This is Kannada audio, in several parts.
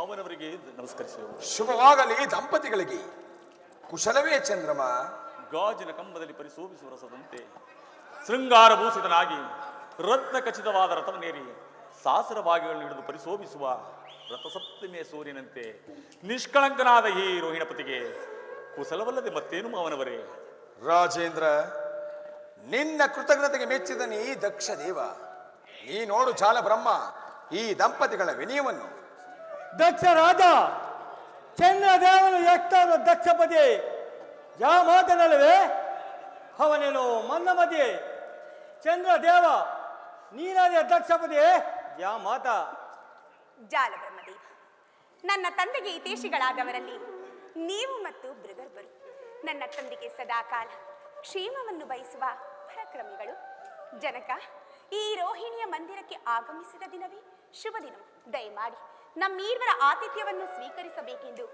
ಮಾವನವರಿಗೆ ನಮಸ್ಕರಿಸುವ. ಶುಭವಾಗಲಿ ದಂಪತಿಗಳಿಗೆ. ಕುಶಲವೇ ಚಂದ್ರಮ? ಗಾಜಿನ ಕಂಬದಲ್ಲಿ ಪರಿಶೋಭಿಸುವ ರಸದಂತೆ ಶೃಂಗಾರಭೂಷಿತನಾಗಿ ರತ್ನ ಖಚಿತವಾದ ರಥವನ್ನೇರಿ ಸಾಸರ ಭಾಗ್ಯಗಳನ್ನು ಹಿಡಿದು ಪರಿಶೋಭಿಸುವ ರಥಸಪ್ತಮಿಯ ಸೂರ್ಯನಂತೆ ನಿಷ್ಕಳಂಕನಾದ ಈ ರೋಹಿಣಪತಿಗೆ ಕುಶಲವಲ್ಲದೆ ಮತ್ತೇನು ಮಾವನವರೇ? ರಾಜೇಂದ್ರ, ನಿನ್ನ ಕೃತಜ್ಞತೆಗೆ ಮೆಚ್ಚಿದ ನೀ ದಕ್ಷ ದೇವ. ನೀ ನೋಡು ಚಾಲ ಬ್ರಹ್ಮ ಈ ದಂಪತಿಗಳ ವಿನಯವನ್ನು. ದಕ್ಷ ರಾಜ ಚಂದ್ರದೇವನು ಎಷ್ಟಾದ ದಕ್ಷಪತಿ ಯಾವ ಮಾತನಲ್ಲವೇ? ಅವನೇನು ಮನ್ನ ಮಧ್ಯೆ ಚಂದ್ರದೇವ ನೀನಾದ ದಕ್ಷಪತಿ ಯಾವ ಮಾತ? ಜಾಲ ಬ್ರಹ್ಮದೇವ, ನನ್ನ ತಂದೆಗೆ ಹಿತೇಶಿಗಳಾದವರಲ್ಲಿ ನೀವು ಮತ್ತು ಭೃಗರ್ಭರು ನನ್ನ ತಂದೆಗೆ ಸದಾಕಾಲ ಕ್ಷೇಮವನ್ನು ಬಯಸುವ ಪರಾಕ್ರಮಿಗಳು. ಜನಕ, ಈ ರೋಹಿಣಿಯ ಮಂದಿರಕ್ಕೆ ಆಗಮಿಸಿದ ದಿನವೇ ಶುಭ ದಿನ. ದಯಮಾಡಿ ನಮ್ಮೀರ್ವರ ಆತಿಥ್ಯವನ್ನು ಸ್ವೀಕರಿಸಬೇಕೆಂದು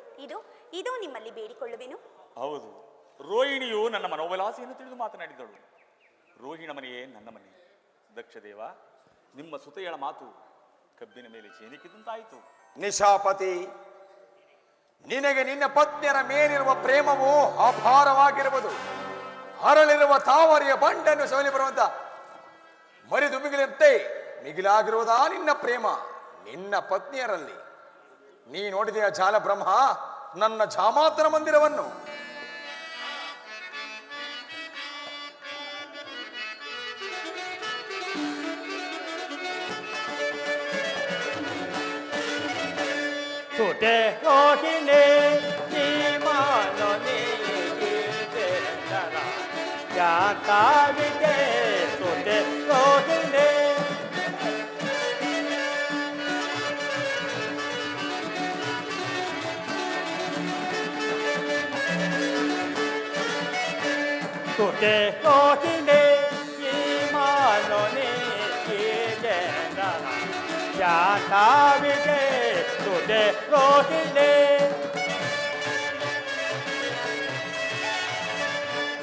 ಇದು ನಿಮ್ಮಲ್ಲಿ ಬೇಡಿಕೊಳ್ಳುವೆನು. ಹೌದು, ರೋಹಿಣಿಯು ನನ್ನ ಮನೋವಿಲಾಸೆಯನ್ನು ತಿಳಿದು ಮಾತನಾಡಿದಳು. ರೋಹಿಣ ಮನೆಯೇ ನನ್ನ ಮನೆ. ದಕ್ಷದೇವ, ನಿಮ್ಮ ಸುತೆಯಳ ಮಾತು ಕಬ್ಬಿನ ಮೇಲೆ ಚೇನಿಕ್ಕಿದಂತಾಯಿತು. ನಿಶಾಪತಿ, ನಿನಗೆ ನಿನ್ನ ಪತ್ನಿಯರ ಮೇಲಿರುವ ಪ್ರೇಮವು ಅಪಾರವಾಗಿರುವುದು. ಹರಳಿರುವ ತಾವರಿಯ ಬಂಡನ್ನು ಸವಲಿ ಬರುವಂತ ಮರಿದು ಮಿಗಿಲಂತೆ ಮಿಗಿಲಾಗಿರುವುದಾ ನಿನ್ನ ಪ್ರೇಮ ನಿನ್ನ ಪತ್ನಿಯರಲ್ಲಿ? ನೀ ನೋಡಿದೆಯ ಜಾಲ ಬ್ರಹ್ಮ ನನ್ನ ಜಾಮಾತನ ಮಂದಿರವನ್ನು? ಸುತೆ ರೋಹಿಣಿ ಜಾತಾವಿದೆ ಸುತೆ ರೋಹಿಣಿ ಸುತೆ ರೋಹಿಣಿ ಜಾತಾವಿದೆ ಸುತೆ ರೋಹಿಣಿ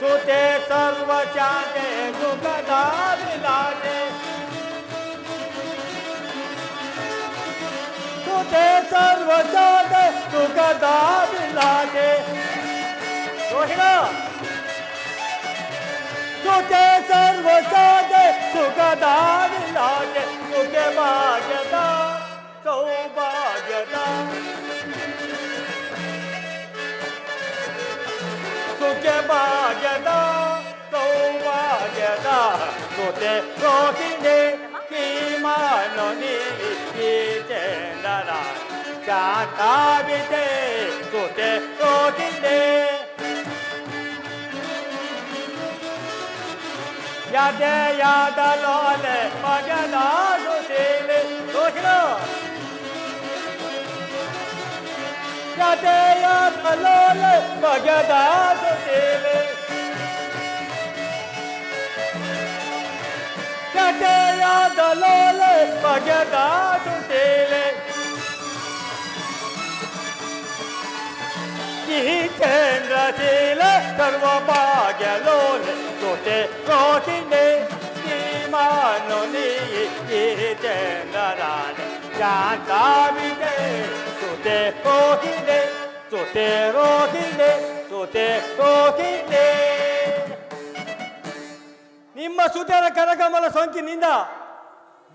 ಸುತೆ ಸರ್ವ ಶಾಂತೆ ಸುಖದಾಭಿಲಾಷೆ ಸುತೆ ಸರ್ವ ಶಾಂತೆ ಸುಖದಾಭಿಲಾಷೆ ರೋಹಿಣ ಸುತೆ ಸರ್ವ ಶಾಂತೆ ಸುಖದಾಭಿಲಾಷೆ ಸುಖೆ ಭಾಗ್ಯದ ಸೌಭಾಗ್ಯದ ಸುಖೆ ಭಾಗ್ಯದ ಸೌಭಾಗ್ಯದ ಸುತೆ ರೋಹಿಣಿ ಕೀಮಾನೊನಿ ಚಂದನ ಶಾಂತಾವಿದೆ ಸುತೆ ರೋಹಿಣಿ ಯಾದೆ ಯಾದ ಲೋಲೆ ಮಗದ ಸುಶೀಲೆ ರೋಹಿಣ ಯಾದೆ ಯಾದ ಲೋಲೆ ಮಗದ ಸುಶೀಲೆ ಯಾದೆ ಯಾದ ಲೋಲೆ ಮಗದ ಸುಶೀಲೆ ಚಂದ್ರಶೀಲ ಸರ್ವ ಭಾಗ್ಯ ಲೋಲೆ ಸುತೆ ರೋಹಿಣಿ ಮಾನೋನಿ ಚಂದ್ರರಾಣಿ ಶಾಂತಾವಿದೆ ಸುತೆ ರೋಹಿಣಿ ಸುತೆ ರೋಹಿಣಿ ಸುತೆ ರೋಹಿಣಿ. ನಿಮ್ಮ ಸುತೆರ ಕರಕಮಲ ಸೋಂಕಿನಿಂದ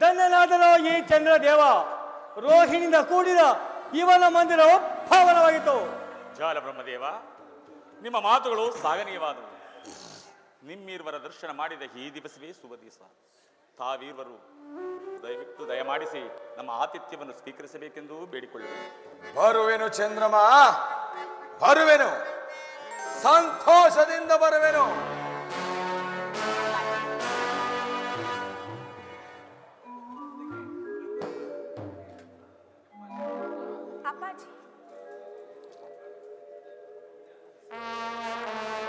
ಧನ್ಯನಾದರೋ ಈ ಚಂದ್ರದೇವ. ರೋಹಿಣಿಯಿಂದ ಕೂಡಿದ ಇವನ ಮಂದಿರವು ಪಾವನವಾಗಿತ್ತು. ಜಾಲ ಬ್ರಹ್ಮದೇವ, ನಿಮ್ಮ ಮಾತುಗಳು ಶ್ಲಾಘನೀಯವಾದವು. ನಿಮ್ಮೀರ್ವರ ದರ್ಶನ ಮಾಡಿದ ಈ ದಿವಸವೇ ಶುಭ ದಿವಸ. ತಾವೀರ್ವರು ದಯವಿಟ್ಟು ದಯಮಾಡಿಸಿ ನಮ್ಮ ಆತಿಥ್ಯವನ್ನು ಸ್ವೀಕರಿಸಬೇಕೆಂದು ಬೇಡಿಕೊಳ್ಳುವೆನು. ಬರುವೆನು ಚಂದ್ರಮ, ಬರುವೆನು, ಸಂತೋಷದಿಂದ ಬರುವೆನು. ಅಪ್ಪಾಜಿ,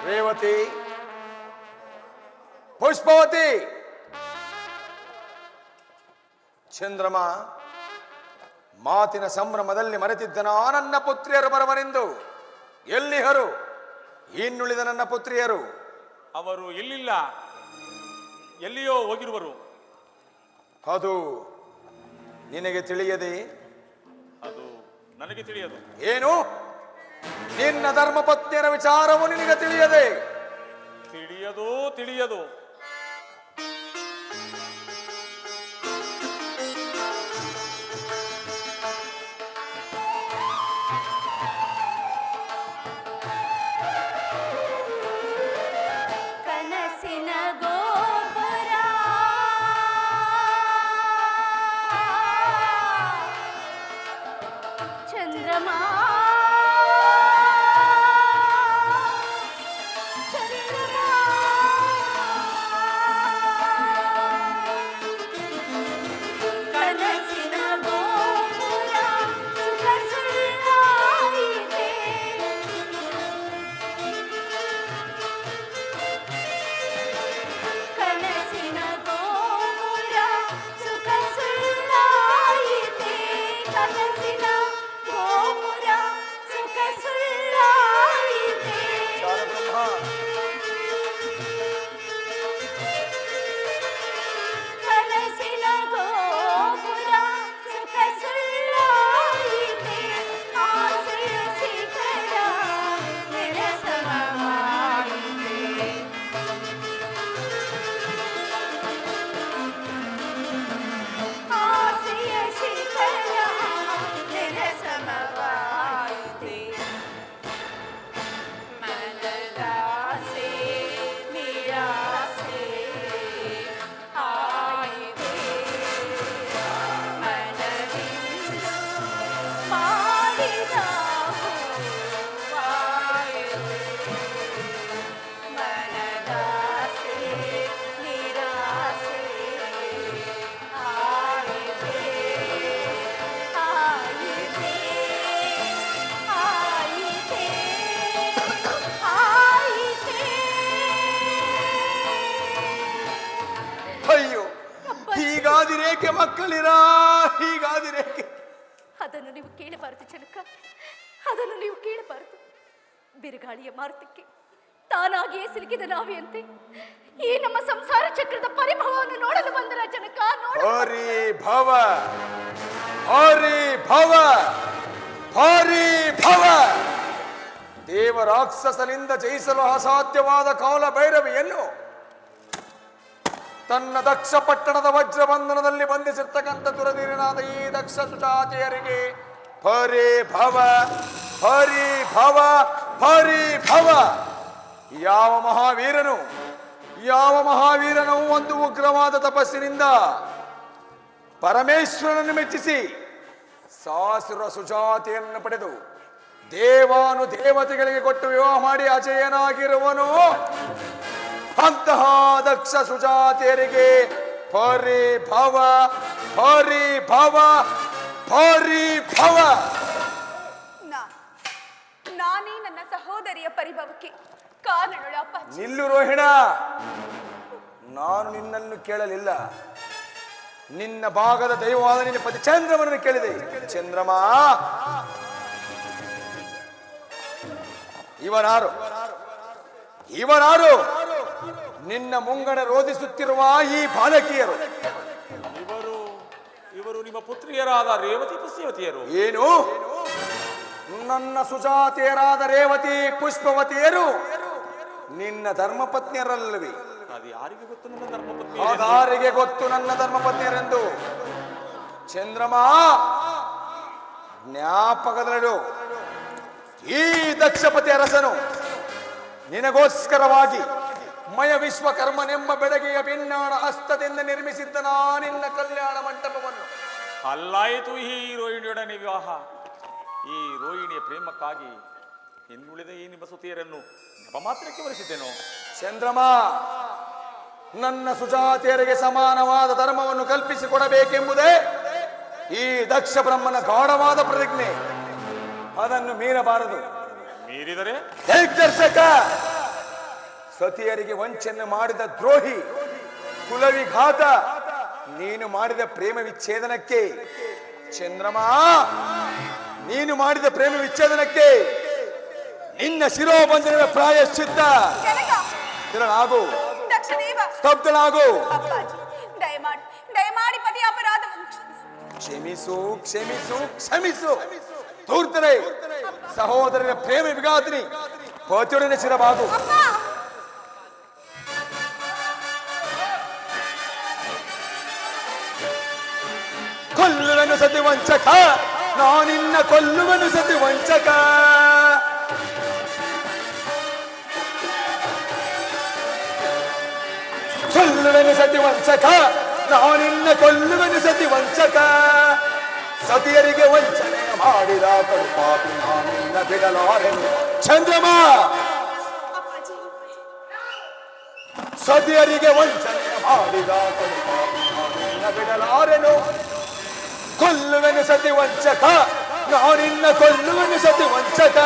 ರೇವತಿ, ಪುಷ್ಪವತಿ, ಚಂದ್ರಮ, ಮಾತಿನ ಸಂಭ್ರಮದಲ್ಲಿ ಮರೆತಿದ್ದನ ನನ್ನ ಪುತ್ರಿಯರು ಬರವರೆಂದು. ಎಲ್ಲಿಹರು ಇನ್ನುಳಿದ ನನ್ನ ಪುತ್ರಿಯರು? ಅವರು ಎಲ್ಲಿಲ್ಲ, ಎಲ್ಲಿಯೋ ಹೋಗಿರುವರು. ಅದು ನಿನಗೆ ತಿಳಿಯದೆ? ಅದು ನನಗೆ ತಿಳಿಯದು. ಏನು? ನಿನ್ನ ಧರ್ಮಪತ್ನಿಯರ ವಿಚಾರವು ನಿನಗೆ ತಿಳಿಯದೆ? ತಿಳಿಯದು. ಕನಸಿನ ಗೋಪುರ ಚಂದ್ರಮಾ ಕನಸಿನ ಗೋಪುರ ಸುಖ ಸುಳ್ಳಾಯಿತೆ. ಕನಸಿನ ಗೋಪುರ ಸುಖ ಸುಳ್ಳಾಯಿತೆ. ಕನಸಿನ ಗೋಪುರ ಸುಖ ಸುಳ್ಳಾಯಿತೆ. ಕನಸಿನ ಗೋಪುರ ಸುಖ ಸುಳ್ಳಾಯಿತೆ. ಆಸೆಯ ಶಿಖರ ನೆಲಸಮವಾಯಿತೆ. ಆಸೆಯ ಶಿಖರ ನೆಲಸಮವಾಯಿತೆ. ಮನದಾಸೆ ನಿರಾಸೆ ಆಯಿತೆ. ಮನದಿಂದ ಮಾಡಿದ ಹೂವಾಯಿತೆ. ಮನದಾಸೆ ನಿರಾಸೆ ಆಯಿತೆ. ಆಯಿತೆ. ಆಯಿತೆ. ಆಯಿತೆ. ಅಯ್ಯೋ, ಹೀಗಾದಿರೇಕೆ ಮಕ್ಕಳಿರ? ಹೀಗಾದಿರೇಕೆ? ಅದನ್ನು ನೀವು ಕೇಳಬಾರದು ಜನಕ, ಅದನ್ನು ನೀವು ಕೇಳಬಾರದು. ಬಿರುಗಾಳಿಯ ಮಾರುತಕ್ಕೆ ತಾನಾಗಿಯೇ ಸಿಲುಕಿದ ನಾವಿಯಂತೆ ಈ ನಮ್ಮ ಸಂಸಾರ ಚಕ್ರದ ಪರಿಭವವನ್ನು ನೋಡಲು ಬಂದರ ಜನಕ. ಹರಿ ಭವ, ಹರಿ ಭವ, ಹರಿ ಭವ. ದೇವ ರಾಕ್ಷಸನಿಂದ ಜಯಿಸಲು ಅಸಾಧ್ಯವಾದ ಕಾಲ ಭೈರವಿಯನ್ನು ತನ್ನ ದಕ್ಷ ಪಟ್ಟಣದ ವಜ್ರಬಂಧನದಲ್ಲಿ ಬಂಧಿಸಿರ್ತಕ್ಕಂಥ ದುರಧೀರನಾದ ಈ ದಕ್ಷ ಸುಜಾತಿಯರಿಗೆ ಹರಿ ಭವ, ಹರಿ ಭವ, ಹರಿ ಭವ. ಯಾವ ಮಹಾವೀರನು ಒಂದು ಉಗ್ರವಾದ ತಪಸ್ಸಿನಿಂದ ಪರಮೇಶ್ವರನನ್ನು ಮೆಚ್ಚಿಸಿ ಸಾಸುರ ಸುಜಾತಿಯನ್ನು ಪಡೆದು ದೇವಾನು ದೇವತೆಗಳಿಗೆ ಕೊಟ್ಟು ವಿವಾಹ ಮಾಡಿ ಅಜಯನಾಗಿರುವನು. ಅಂತಹ ದಕ್ಷ ಸುಜಾತಿಯರಿಗೆ ಹರಿ ಭವ, ಹರಿ ಭವ, ಹರಿ ಭವ. ನಾನೇ ನನ್ನ ಸಹೋದರಿಯ ಪರಿಭವಕ್ಕೆ ಕಾರಣಳು ಅಪ್ಪಾಜಿ. ನಿಲ್ಲು ರೋಹಿಣ, ನಾನು ನಿನ್ನನ್ನು ಕೇಳಲಿಲ್ಲ. ನಿನ್ನ ಭಾಗದ ದೈವವಾದ ನಿನ್ನ ಪತಿ ಚಂದ್ರಮನನ್ನು ಕೇಳಿದೆ. ಚಂದ್ರಮ, ಇವರಾರು ನಿನ್ನ ಮುಂಗಡ ರೋಧಿಸುತ್ತಿರುವ ಈ ಬಾಲಕಿಯರು? ಇವರು ನಿಮ್ಮ ಪುತ್ರಿಯರಾದ ರೇವತಿ ಪುಷ್ಪವತಿಯರು. ಏನು? ನನ್ನ ಸುಜಾತಿಯರಾದ ರೇವತಿ ಪುಷ್ಪವತಿಯರು ನಿನ್ನ ಧರ್ಮಪತ್ನಿಯರಲ್ಲವೇ? ಅದು ಯಾರಿಗೆ ಗೊತ್ತು ನನ್ನ ಧರ್ಮಪತ್ನಿ? ಯಾರಿಗೆ ಗೊತ್ತು ನನ್ನ ಧರ್ಮಪತ್ನಿಯರೆಂದು? ಚಂದ್ರಮ, ಜ್ಞಾಪಕದಲ್ಲಿಡು. ಈ ದಕ್ಷಪತಿ ಅರಸನು ನಿನಗೋಸ್ಕರವಾಗಿ ಮಯ ವಿಶ್ವಕರ್ಮನೆಂಬ ಬೆಳಗೆಯ ಬಿನ್ನಾಣ ಹಸ್ತದಿಂದ ನಿರ್ಮಿಸಿದ್ದ ನಿನ್ನ ಕಲ್ಯಾಣ ಮಂಟಪವನ್ನು. ಅಲ್ಲಾಯಿತು ಈ ರೋಹಿಣಿಯೊಡನೆ ವಿವಾಹ. ಈ ರೋಹಿಣಿಯ ಪ್ರೇಮಕ್ಕಾಗಿ ಇನ್ನುಳಿದ ಈ ನಿಮ್ಮ ಸುತಿಯರನ್ನು ನೆಪ ಮಾತ್ರಕ್ಕೆ ವರಿಸಿದ್ದೇನೋ? ಚಂದ್ರಮ, ನನ್ನ ಸುಜಾತಿಯರಿಗೆ ಸಮಾನವಾದ ಧರ್ಮವನ್ನು ಕಲ್ಪಿಸಿಕೊಡಬೇಕೆಂಬುದೇ ಈ ದಕ್ಷ ಬ್ರಹ್ಮನ ಗಾಢವಾದ ಪ್ರತಿಜ್ಞೆ. ಅದನ್ನು ಮೀರಬಾರದು. ಮೀರಿದರೆ ದಿಗ್ದರ್ಶಕ, ಸತಿಯರಿಗೆ ವಂಚನೆ ಮಾಡಿದ ದ್ರೋಹಿ, ಕುಲವಿಘಾತ, ನೀನು ಮಾಡಿದ ಪ್ರೇಮ ವಿಚ್ಛೇದನಕ್ಕೆ, ಚಂದ್ರಮ, ನೀನು ಮಾಡಿದ ಪ್ರೇಮ ವಿಚ್ಛೇದನಕ್ಕೆ ನಿನ್ನ ಶಿರೋಬಂಧನದ ಪ್ರಾಯಶ್ಚಿತ್ತ. ಸ್ಥಿರನಾಗು, ಸ್ತಬ್ಧನಾಗು. ದಯಮಾಡಿ ಪತಿ ಅಪರಾಧವನ್ನು ಕ್ಷಮಿಸು, ಕ್ಷಮಿಸು, ಕ್ಷಮಿಸು. ತೂರ್ತರೆ ಸಹೋದರನ ಪ್ರೇಮ ವಿಘಾತಿನಿ ಪತಿಯೊಡನೆ ಸಿರಬಾದು. ಕೊಲ್ಲುವೆನು ಸತಿ ವಂಚಕ, ನಾನಿನ್ನ ಕೊಲ್ಲುವೆನು ಸತಿ ವಂಚಕ. ಕೊಲ್ಲುವೆನು ಸತಿ ವಂಚಕ, ನಾನಿನ್ನ ಕೊಲ್ಲುವೆನು ಸತಿ ವಂಚಕ. ಸತಿಯರಿಗೆ ವಂಚನೆ ಮಾಡಿದ ಕಡುಪಾಪಿ ನಾನಿನ್ನ ಬಿಡಲಾರೆನು. ಚಂದ್ರಮ, ಸತಿಯರಿಗೆ ವಂಚನೆ ಮಾಡಿದ ಕಡುಪಾಪಿ ನಾನಿನ್ನ ಬಿಡಲಾರೆನು. ಕೊಲ್ಲುವೆನು ಸತಿ ವಂಚಕ, ನಾನಿನ್ನ ಕೊಲ್ಲುವೆನು ಸತಿ ವಂಚಕ.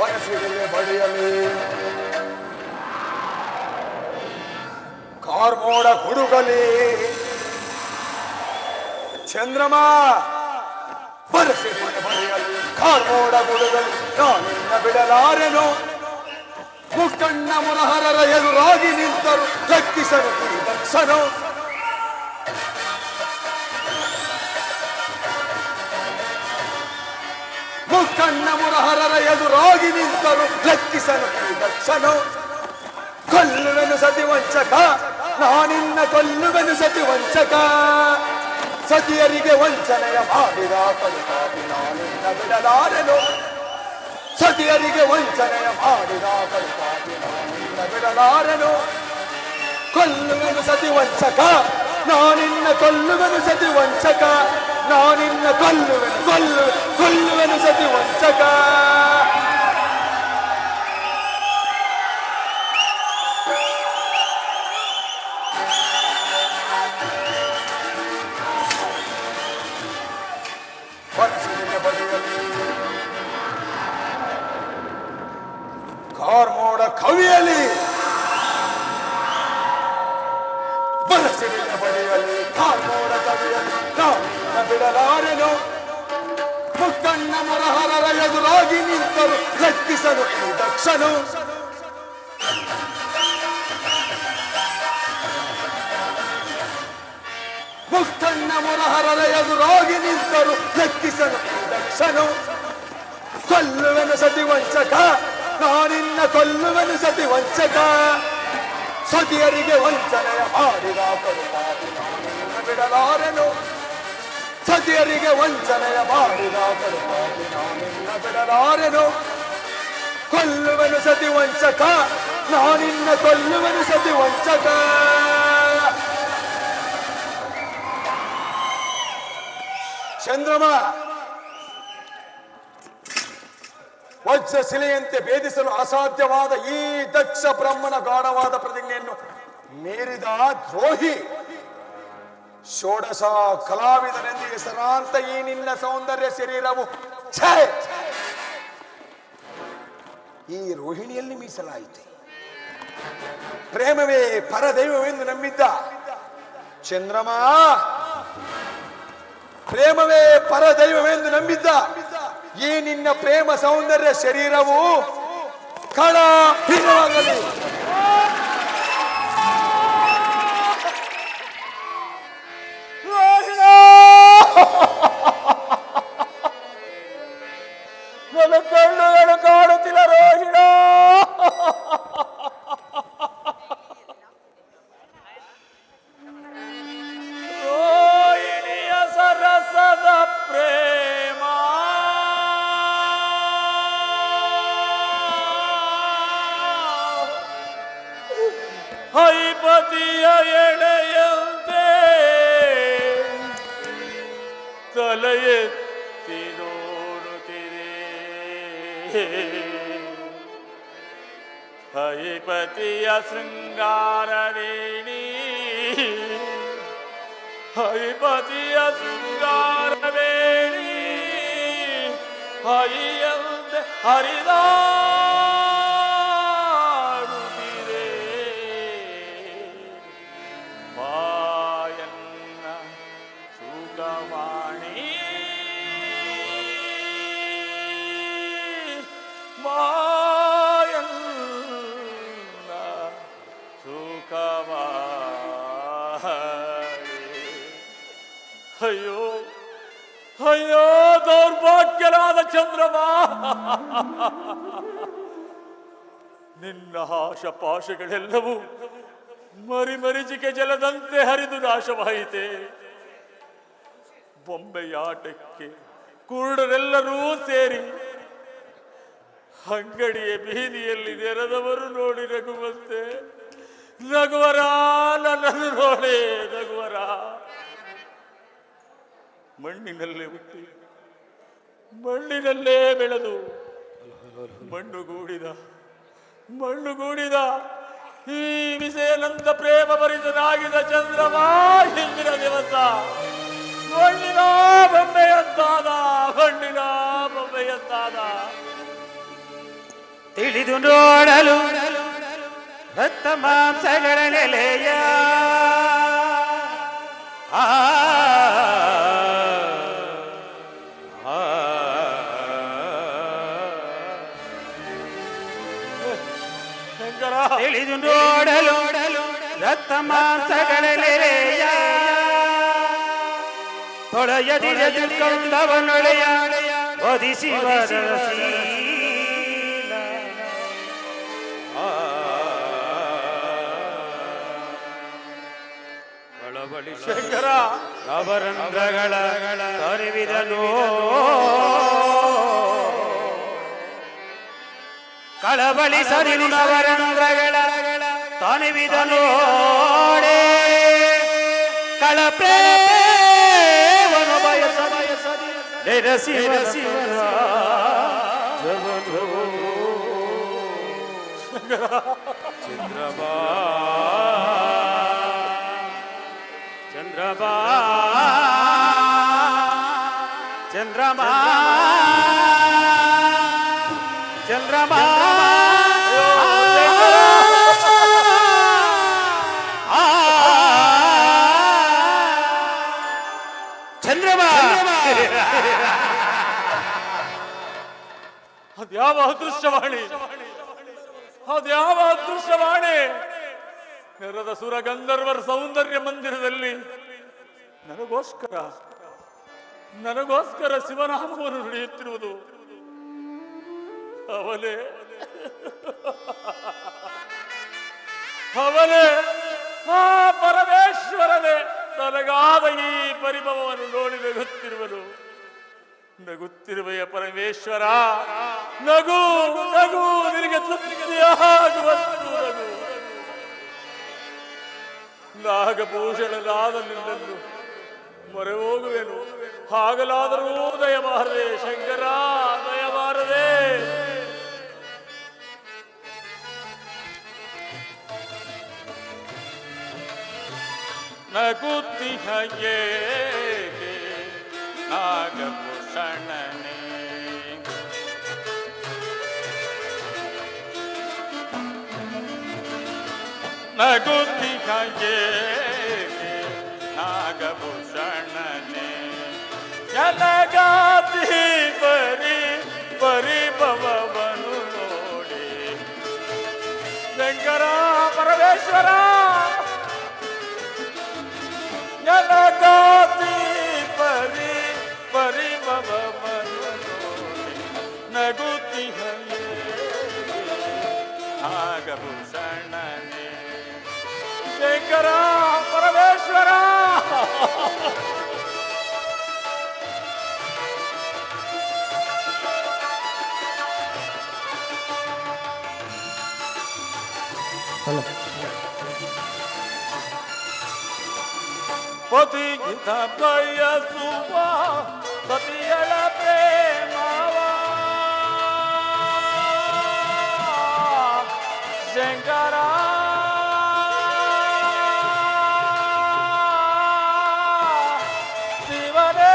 ಮನಸ್ಸಿಗೆ ಬಡಿಯಲಿ ಕಾರ್ಮೋಡ ಹುಡುಗಲಿ. ಚಂದ್ರಮ, ಮನಸ್ಸಿಗೆ ಬಡಿಯಲಿ ಕಾರ್ಮೋಡ ಹುಡುಗಲಿ, ನಾನಿನ್ನ ಬಿಡಲಾರೆನು. ಮುಕ್ಕಣ್ಣ ಮುರಹರರ ಎದುರಾಗಿ ನಿಂತರು ಲೆಕ್ಕಿಸಲು ದಕ್ಷನು. ಮುಕ್ಕಣ್ಣ ಮುರಹರರ ಎದುರಾಗಿ ನಿಂತರು ಲೆಕ್ಕಿಸಲು ದಕ್ಷನು. ಕೊಲ್ಲುವೆನು ಸತಿ ವಂಚಕ, ನಾನಿನ್ನ ಕೊಲ್ಲುವೆನು ಸತಿ ವಂಚಕ. ಸತಿಯರಿಗೆ ವಂಚನೆಯ ಮಾಡಿದ ಕಡುಪಾಪಿ ನಾನಿನ್ನ ಬಿಡಲಾರೆನು. ಸತಿಯರಿಗೆ ವಂಚನೆಯ ಮಾಡಿದ ಕಡುಪಾಪಿ ನಾನಿನ್ನ ಬಿಡಲಾರೆನು. ಕೊಲ್ಲುವೆನು ಸತಿ ವಂಚಕ, ನಾನಿನ್ನ ಕೊಲ್ಲುವೆನು ಸತಿ ವಂಚಕ. ನಾನಿನ್ನ ಕೊಲ್ಲುವೆನು ಸತಿ ವಂಚಕ. ಮನಸ್ಸಿಗೆ ಬಡಿಯಲಿ ಕಾರ್ಮೋಡ ಕವಿಯಲಿ. ಮನಸ್ಸಿಗೆ ಬಡಿಯಲಿ ಕಾರ್ಮೋಡ ಕವಿಯಲಿ, ನಾನಿನ್ನ ಬಿಡಲಾರೆನು. ಮುಕ್ಕಣ್ಣ ಮುರಹರರ ಎದುರಾಗಿ ನಿಂತರು ಲೆಕ್ಕಿಸಲು ದಕ್ಷನು. ಮುಕ್ಕಣ್ಣ ಮುರಹರರ ಎದುರಾಗಿ ನಿಂತರು ಲೆಕ್ಕಿಸಲು ದಕ್ಷನು. ಕೊಲ್ಲುವೆನು ಸತಿ ವಂಚಕ, ನಾನಿನ್ನ ಕೊಲ್ಲುವೆನು ಸತಿ ವಂಚಕ. ಸತಿಯರಿಗೆ ವಂಚನೆಯ ಮಾಡಿದ ಕಡುಪಾಪಿ ನಾನಿನ್ನ ಬಿಡಲಾರೆನು. ಸತಿಯರಿಗೆ ವಂಚನೆಯ ಮಾಡಿದ ಕಡುಪಾಪಿ ನಾನಿನ್ನ ಬಿಡಲಾರೆನು. ಕೊಲ್ಲುವೆನು ಸತಿ ವಂಚಕ, ನಾನಿನ್ನ ಕೊಲ್ಲುವೆನು ಸತಿ ವಂಚಕ. ಚಂದ್ರಮ, ವಜ್ರ ಶಿಲೆಯಂತೆ ಭೇದಿಸಲು ಅಸಾಧ್ಯವಾದ ಈ ದಕ್ಷ ಬ್ರಹ್ಮನ ಗಾಢವಾದ ಪ್ರತಿಜ್ಞೆಯನ್ನು ಮೀರಿದ ದ್ರೋಹಿ. ಷೋಡಶ ಕಲಾವಿದನೆಂದು ಹೆಸರಾಂತ ಈ ನಿನ್ನ ಸೌಂದರ್ಯ ಶರೀರವು ಛೇ ಈ ರೋಹಿಣಿಯಲ್ಲಿ ಮೀಸಲಾಯಿತು. ಪ್ರೇಮವೇ ಪರದೈವವೆಂದು ನಂಬಿದ್ದ ಚಂದ್ರಮ, ಪ್ರೇಮವೇ ಪರದೈವವೆಂದು ನಂಬಿದ್ದ ಈ ನಿನ್ನ ಪ್ರೇಮ ಸೌಂದರ್ಯ ಶರೀರವು ಕಳ ಹೀನವಾಗಲಿ. ನನ್ನ ಕಣ್ಣುಗಳು ಕಾಣುತ್ತಿಲ್ಲ ರೋಹಿಣ. ರೋಹಿಣಿಯ ಸರಸದ ಪ್ರೇಮ ಹೈಪತಿಯ ಎಳೆಯಂತೆ ತಲೆ ಎತ್ತಿ ನೋಡುತ್ತಿದೆ. ಹೈಪತಿಯ ಶೃಂಗಾರವೇಣಿ, ಹೈಪತಿಯ ಶೃಂಗಾರವೇಣಿ ಹೈಯಂತೆ ಹರಿದಾಡುತ್ತಿದೆ. ಮಾಯನ್ನ ಸುಖವಾಣಿ, ಮಾಯನ್ನ ಅಯ್ಯೋ ಅಯ್ಯೋ ದೌರ್ಭಾಗ್ಯನಾದ ಚಂದ್ರಮ, ನಿನ್ನ ಆಶಪಾಶಗಳೆಲ್ಲವೂ ಮರಿಮರಿಚಿಕೆ ಜಲದಂತೆ ಹರಿದು ನಾಶವಾಯಿತೆ. ಬೊಂಬೆಯಾಟಕ್ಕೆ ಕುರುಡರೆಲ್ಲರೂ ಸೇರಿ ಅಂಗಡಿಯ ಬೀದಿಯಲ್ಲಿ ನೆರೆದವರು ನೋಡಿ ನಗುವಂತೆ, ನಗುವರ ನನ್ನನ್ನು ನೋಡಿ ನಗುವರ. ಮಣ್ಣಿನಲ್ಲೇ ಹುಟ್ಟಿ ಮಣ್ಣಿನಲ್ಲೇ ಬೆಳೆದು ಮಣ್ಣುಗೂಡಿದ ಈ ವಿಷಯನಂದ ಪ್ರೇಮ ಭರಿತನಾಗಿದ ಚಂದ್ರಮ ಹಿಂದಿನ ದಿವಸ ಮಣ್ಣಿನ ಬೊಂಬೆಯಂತಾದ ತಿಳಿದು ನೋಡಲು ರಕ್ತ ಮಾಂಸಗಳ ನೆಲೆಯ ತಿಳಿದು ನೋಡಲು ರಕ್ತ ಮಾಂಸಗಳ ನೆಲೆಯ ತೊಳೆಯದಿರಕೊಂಡವನೊಳೆಯ ಒದಿಸಿ ವರಸಿ ಶಂಕರ ಅವರಂಧ್ರಗಳ ತೊರೆವಿದನು ಕಳಬಳಿಸದಿರು ನವರಂಧ್ರಗಳ ತೊನೆವಿದನು ಕಳಪ್ರೇವನು ಬಯಸದಿ ನೆರಸಿವ ಚಂದ್ರಬಾ ಚಂದ್ರಮಾ ಚಂದ್ರಮಾ ಚಂದ್ರಮಾ ಚಂದ್ರಮಾ ಅದ್ಯಾವ ಅದೃಶ್ಯವಾಣಿ, ಅದ್ಯಾವ ಅದೃಶ್ಯವಾಣಿ. ನೆರೆದ ಸುರಗಂಧರ್ವರ ಸೌಂದರ್ಯ ಮಂದಿರದಲ್ಲಿ ನನಗೋಸ್ಕರ ಶಿವನಾಮವನ್ನು ನುಡಿಯುತ್ತಿರುವುದು ಅವನೇ ಆ ಪರಮೇಶ್ವರನೇ ನನಗಾದ ಈ ಪರಿಭವವನ್ನು ನೋಡಿ ನಗುತ್ತಿರುವೆಯ ಪರಮೇಶ್ವರ. ನಗು ನಗು, ನಿನಗೆ ತೃಪ್ತಿಯಾಗುವಷ್ಟು ನಗು. ನಾಗಭೂಷಣನಾದ ನಿನ್ನನ್ನು ಮೊರೆ ಹೋಗುವೆನು, ಹಾಗಲಾದರೂ ದಯಮಾರದೆ ಶಂಕರ, ದಯಮಾರದೆ. ನಗುತ್ತಿಹಯೇ ನಾಗಭೂಷಣನೇ, ನಗುತ್ತಿಹಯೇ ನಾಗಭೂಷಣನೇ, ಎಲಗಾತಿ ಪರಿಭವವನ್ನು ನೋಡಿ ಶಂಕರ ಪರಮೇಶ್ವರ. ಎಲಗಾತಿ ಪರಿಭವವನ್ನು ನೋಡಿ ನಗುತ್ತಿಹಯೇ ನಾಗಭೂಷಣನೇ, ಶಂಕರ ಪರಮೇಶ್ವರ. ಪತಿಗಿಂತ ಬಯಸುವ ಸತಿಯಳ ಪ್ರೇಮವ ಶಂಕರ ಶಿವನೇ.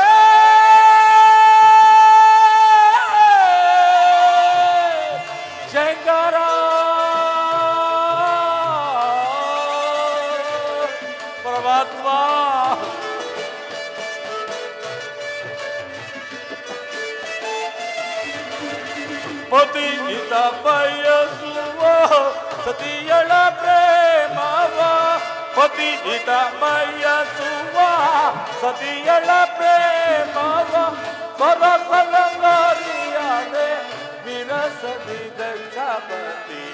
ಶಂಕರ ಪರಮಾತ್ಮ, ಪತಿಗಿಂತ ಬಯಸುವ ಸತಿಯಳ ಪ್ರೇಮವ ಪತಿ ಹಿತ ಬಯಸುವ ಸತಿಯಳ ಪ್ರೇಮವ ಸರಸರಂಗರಿಯಾದೆ ವಿರಸದಿ ದಕ್ಷಪತಿ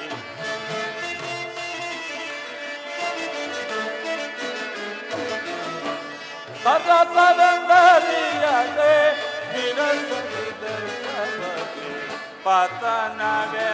ಸರಸರಂಗರಿಯಾದೆ ವಿರಸದಿ ದಕ್ಷಪತಿ ಪತನಗೆ